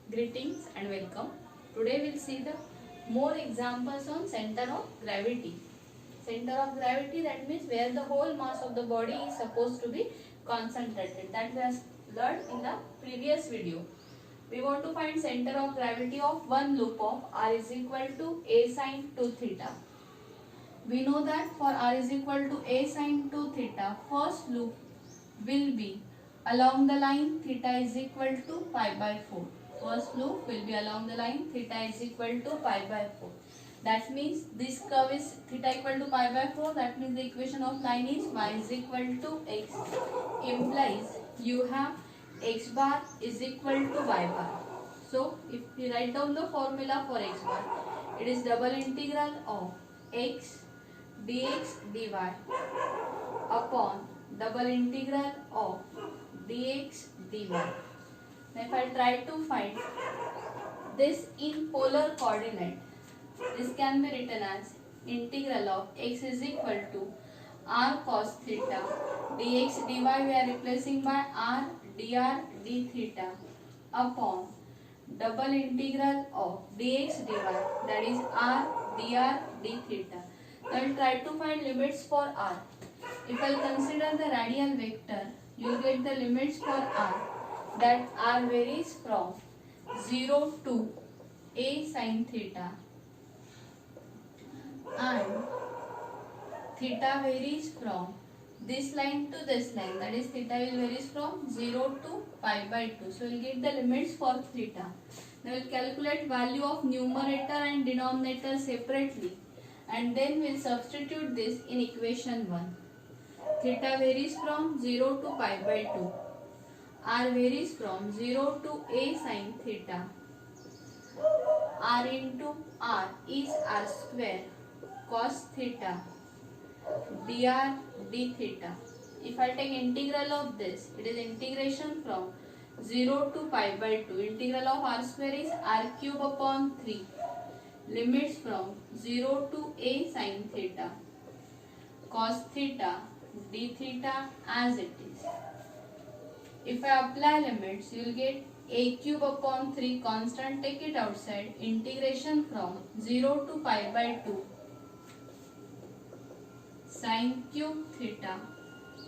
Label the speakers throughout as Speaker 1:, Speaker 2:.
Speaker 1: Greetings and welcome. Today we'll see the more examples on center of gravity. Center of gravity, that means where the whole mass of the body is supposed to be concentrated. That we have learned in the previous video. We want to find center of gravity of one loop of r is equal to a sine 2 theta. We know that for r is equal to a sine 2 theta, first loop will be along the line theta is equal to pi by 4. First loop will be along the line theta is equal to pi by 4. That means this curve is theta equal to pi by 4. That means the equation of line is y is equal to x. Implies you have x bar is equal to y bar. So if we write down the formula for x bar, it is double integral of x dx dy upon double integral of dx dy. Now if I try to find this in polar coordinate, this can be written as integral of x is equal to r cos theta dx dy, we are replacing by r dr d theta upon double integral of dx dy, that is r dr d theta. Now we will try to find limits for r. If I consider the radial vector, you will get the limits for r, that r varies from 0 to a sin theta and theta varies from this line to this line, that is theta will varies from 0 to pi by 2. So we will get the limits for theta. Now we will calculate value of numerator and denominator separately and then we will substitute this in equation 1. Theta varies from 0 to pi by 2. R varies from 0 to a sin theta. R into R is r square cos theta dr d theta. If I take integral of this, it is integration from 0 to pi by 2. Integral of r square is r cube upon 3. Limits from 0 to a sin theta cos theta d theta as it is. If I apply limits, you will get a cube upon 3 constant, take it outside, integration from 0 to pi by 2 sin cube theta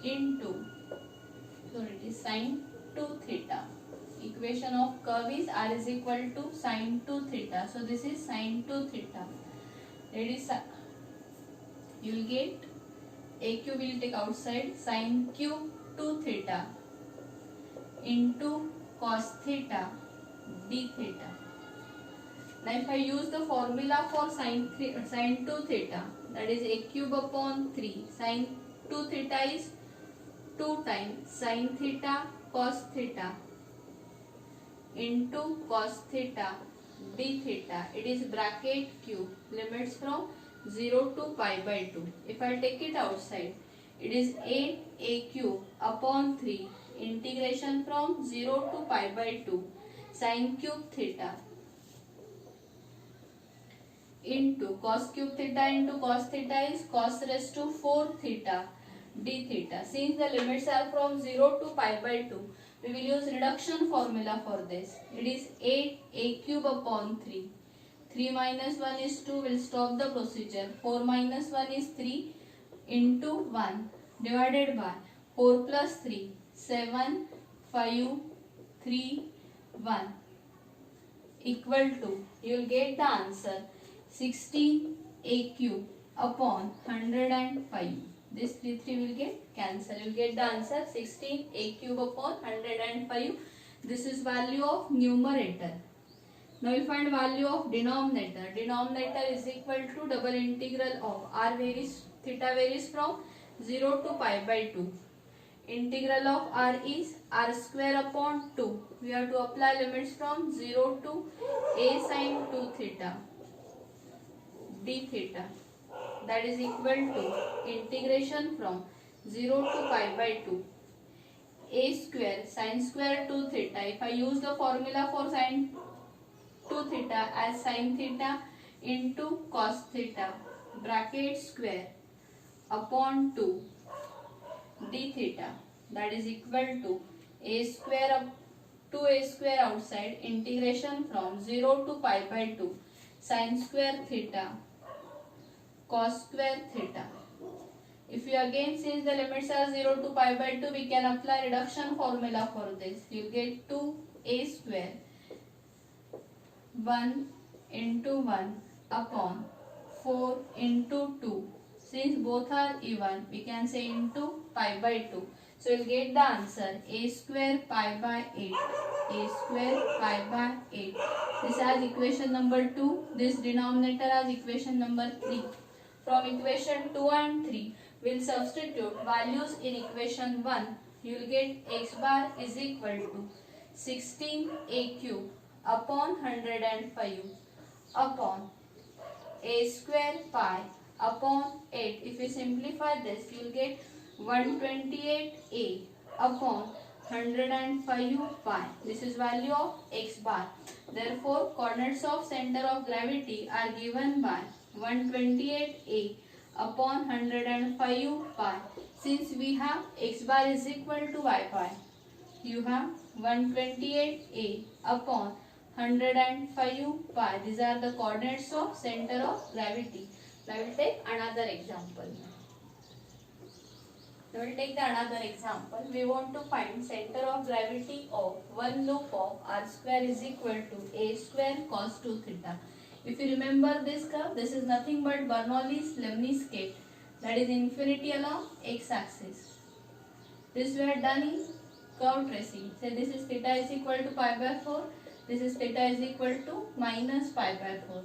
Speaker 1: into, so it is sin 2 theta. Equation of curve is r is equal to sin 2 theta. So this is sin 2 theta. That is, you will get a cube will take outside, sin cube 2 theta into cos theta d theta. Now if I use the formula for sin 2 theta, that is a cube upon 3, sin 2 theta is 2 times sin theta cos theta into cos theta d theta. It is bracket cube, limits from 0 to pi by 2. If I take it outside, it is 8 a cube upon 3 integration from 0 to pi by 2 sin cube theta into cos cube theta into cos theta is cos raised to 4 theta d theta. Since the limits are from 0 to pi by 2, we will use reduction formula for this. It is 8 a cube upon 3. 3 minus 1 is 2, will stop the procedure. 4 minus 1 is 3 into 1 divided by 4 plus 3, 7, 5, 3, 1 equal to, you will get the answer 16 a cube upon 105. This 3 will get cancelled. You will get the answer 16 a cube upon 105. This is value of numerator. Now we find value of denominator. Denominator is equal to double integral of r varies, theta varies from 0 to pi by 2. Integral of r is r square upon 2. We have to apply limits from 0 to a sin 2 theta d theta. That is equal to integration from 0 to pi by 2 a square sin square 2 theta. If I use the formula for sin 2 theta as sin theta into cos theta bracket square upon 2 d theta, that is equal to a square 2a square outside, integration from 0 to pi by 2 sin square theta cos square theta. If you again, since the limits are 0 to pi by 2, we can apply reduction formula for this. You get 2a square 1 into 1 upon 4 into 2. Since both are even, we can say into pi by 2. So you'll get the answer a square pi by 8. A square pi by 8. This as equation number 2. This denominator as equation number 3. From equation 2 and 3, we'll substitute values in equation 1. You'll get x bar is equal to 16a cube upon 105 upon a square pi upon 8. If we simplify this, you will get 128a upon 105 pi. This is value of x bar. Therefore, coordinates of center of gravity are given by 128a upon 105 pi. Since we have x bar is equal to y pi, you have 128a upon 105 pi. These are the coordinates of center of gravity. Now we will take another example. We want to find center of gravity of one loop of r square is equal to a square cos 2 theta. If you remember this curve, this is nothing but Bernoulli's scale, that is infinity along x-axis. This we had done in curve tracing. Say this is theta is equal to pi by 4. This is theta is equal to minus pi by 4.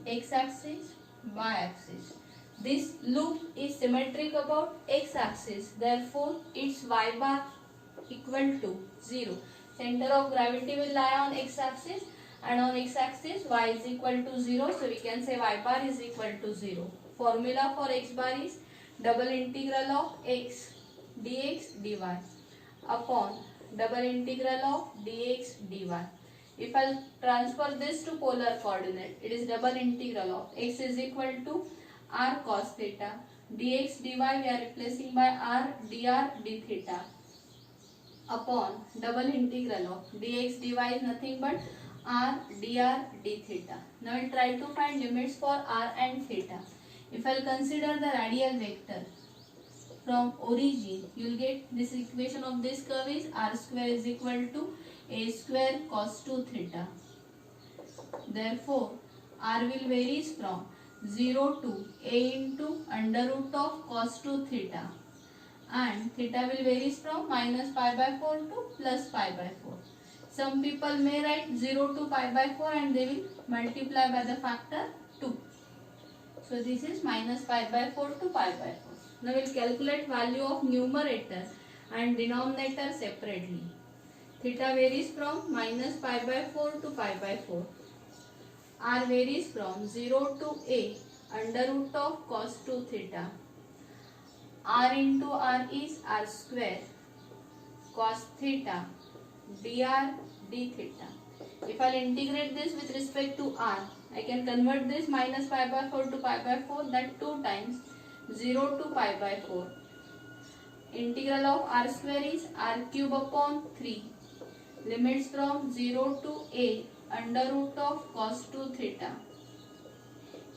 Speaker 1: X-axis, y-axis. This loop is symmetric about x-axis. Therefore, its y bar equal to 0. Center of gravity will lie on x-axis, and on x-axis y is equal to 0. So we can say y bar is equal to 0. Formula for x bar is double integral of x dx dy upon double integral of dx dy. If I transfer this to polar coordinate, it is double integral of x is equal to r cos theta, dx dy we are replacing by r dr d theta upon double integral of dx dy is nothing but r dr d theta. Now we will try to find limits for r and theta. If I will consider the radial vector from origin, you will get this equation of this curve is r square is equal to a square cos 2 theta. Therefore, r will varies from 0 to a into under root of cos 2 theta, and theta will varies from minus pi by 4 to plus pi by 4. Some people may write 0 to pi by 4 and they will multiply by the factor 2. So this is minus pi by 4 to pi by 4. Now we will calculate value of numerator and denominator separately. Theta varies from minus pi by 4 to pi by 4. R varies from 0 to a under root of cos 2 theta. R into r is r square cos theta dr d theta. If I will integrate this with respect to r, I can convert this minus pi by 4 to pi by 4, that 2 times 0 to pi by 4. Integral of r square is r cube upon 3. Limits from 0 to a under root of cos 2 theta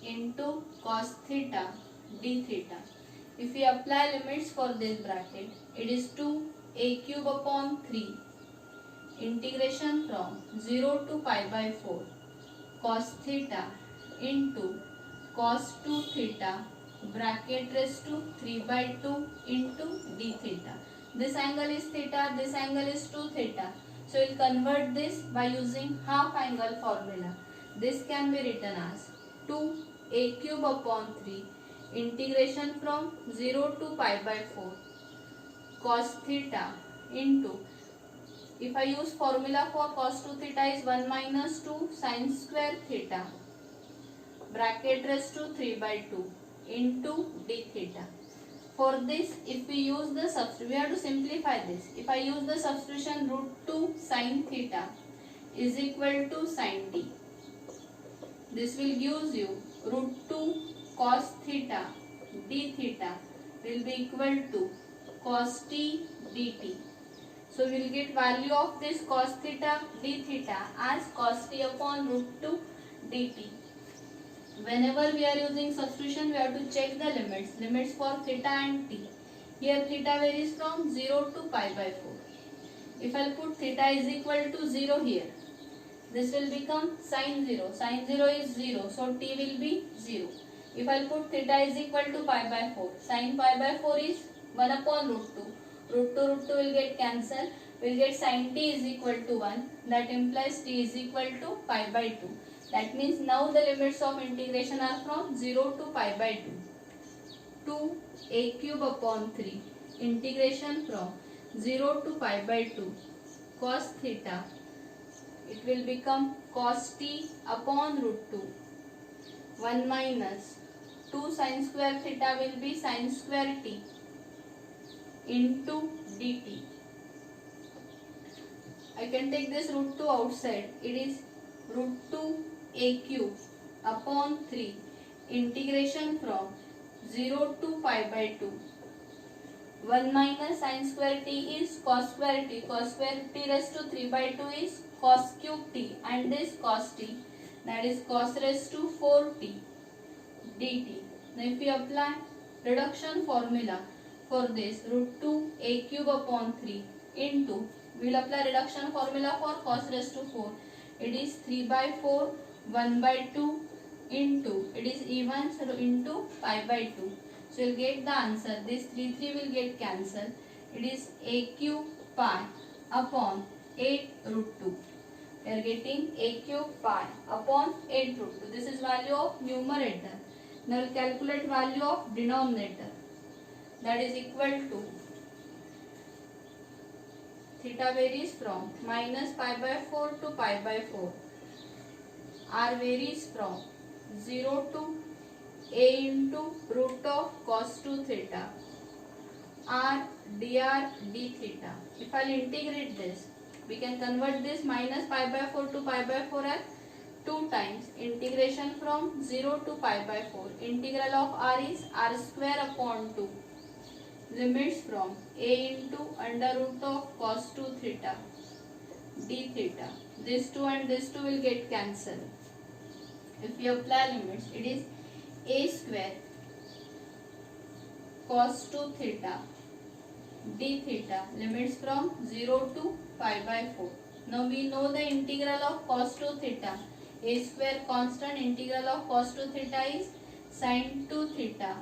Speaker 1: into cos theta d theta. If we apply limits for this bracket, it is 2a cube upon 3 integration from 0 to pi by 4 cos theta into cos 2 theta bracket raised to 3 by 2 into d theta. This angle is theta, this angle is 2 theta. So we will convert this by using half angle formula. This can be written as 2a cube upon 3 integration from 0 to pi by 4 cos theta into, if I use formula for cos 2 theta is 1 minus 2 sin square theta bracket raised to 3 by 2 into d theta. For this, if we use the substitution, we have to simplify this. If I use the substitution root 2 sin theta is equal to sin t. This will gives you root 2 cos theta d theta will be equal to cos t dt. So we will get value of this cos theta d theta as cos t upon root 2 dt. Whenever we are using substitution, we have to check the limits. Limits for theta and t. Here theta varies from 0 to pi by 4. If I put theta is equal to 0 here, this will become sin 0. Sin 0 is 0, so t will be 0. If I put theta is equal to pi by 4, sin pi by 4 is 1 upon root 2. Root 2 will get cancelled. We will get sin t is equal to 1. That implies t is equal to pi by 2. That means now the limits of integration are from 0 to pi by 2. 2a cube upon 3. Integration from 0 to pi by 2. Cos theta. It will become cos t upon root 2. 1 minus 2 sin square theta will be sin square t into dt. I can take this root 2 outside. It is root 2a cube upon 3 integration from 0 to pi by 2. 1 minus sin square t is cos square t. Cos square t raised to 3 by 2 is cos cube t, and this cos t, that is cos raised to 4t dt. Now if we apply reduction formula for this, root 2a cube upon 3 into, we will apply reduction formula for cos raised to 4. It is 3 by 4, 1 by 2 into, it is even, so into pi by 2. So you will get the answer. This 3 will get cancelled. It is a cube pi upon 8 root 2. We are getting a cube pi upon 8 root 2. This is value of numerator. Now we will calculate value of denominator. That is equal to, theta varies from minus pi by 4 to pi by 4. R varies from 0 to a into root of cos 2 theta. R dr d theta. If I will integrate this, we can convert this minus pi by 4 to pi by 4 as 2 times integration from 0 to pi by 4. Integral of r is r square upon 2. Limits from a into under root of cos 2 theta d theta. This 2 and this 2 will get cancelled. If we apply limits, it is a square cos 2 theta d theta, limits from 0 to pi by 4. Now we know the integral of cos 2 theta. A square constant, integral of cos 2 theta is sin 2 theta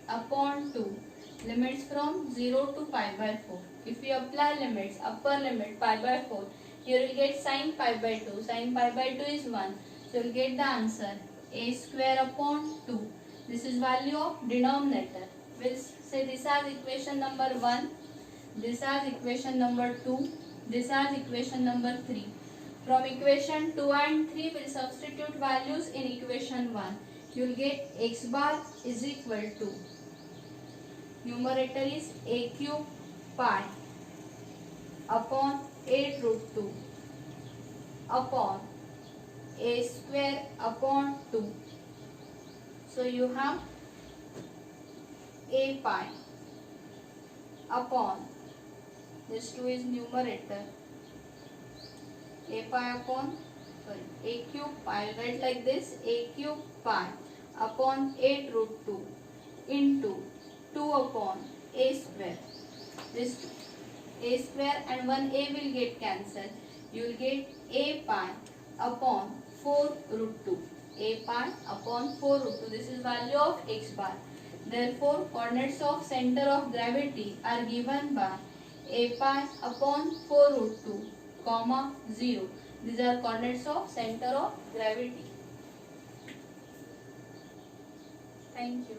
Speaker 1: upon 2. Limits from 0 to pi by 4. If we apply limits, upper limit pi by 4, here we will get sin pi by 2. Sin pi by 2 is 1. So we will get the answer a square upon 2. This is value of denominator. We will say this as equation number 1, this as equation number 2, this as equation number 3. From equation 2 and 3, we will substitute values in equation 1. You will get x bar is equal to, numerator is a cube pi upon 8 root 2 upon a square upon 2. So you have a pi upon, this 2 is numerator, a pi upon, a cube pi, write like this, a cube pi upon 8 root 2 into 2 upon a square. This a square and 1a will get cancelled. You will get a pi upon 4 root 2. A pi upon 4 root 2. This is value of x bar. Therefore, coordinates of center of gravity are given by a pi upon 4 root 2, comma 0. These are coordinates of center of gravity. Thank you.